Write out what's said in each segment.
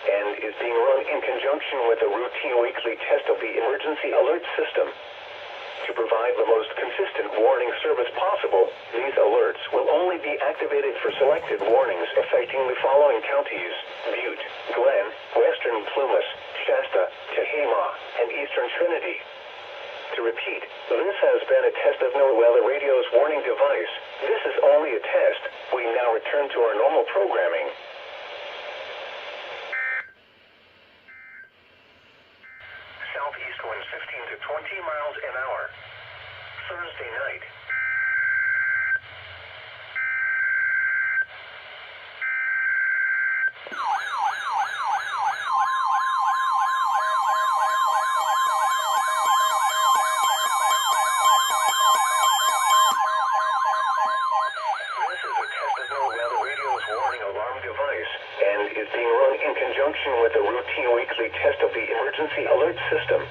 And is being run in conjunction with a routine weekly test of the emergency alert system. To provide the most consistent warning service possible, these alerts will only be activated for selected warnings affecting the following counties: Butte, Glen, Western Plumas, Shasta, Tehama, and Eastern Trinity. To repeat, this has been a test of NOAA Weather Radio's warning device. This is only a test. We now return to our normal programming. Southeast winds 15 to 20 miles an hour. Thursday night. This is a test of NOAA Weather Radio's warning alarm device and is being run in conjunction with a routine weekly test of the emergency alert system.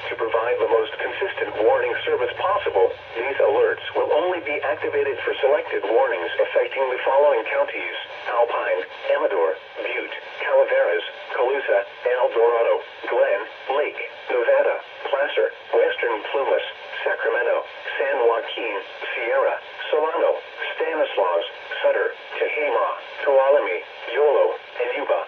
To provide the most consistent warning service possible, these alerts will only be activated for selected warnings affecting the following counties: Alpine, Amador, Butte, Calaveras, Colusa, El Dorado, Glen, Lake, Nevada, Placer, Western Plumas, Sacramento, San Joaquin, Sierra, Solano, Stanislaus, Sutter, Tehama, Tuolumne, Yolo, and Yuba.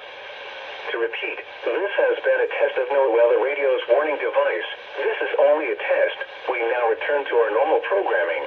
To repeat, this has been a test of NOAA Weather Radio's warning device. This is only a test. We now return to our normal programming.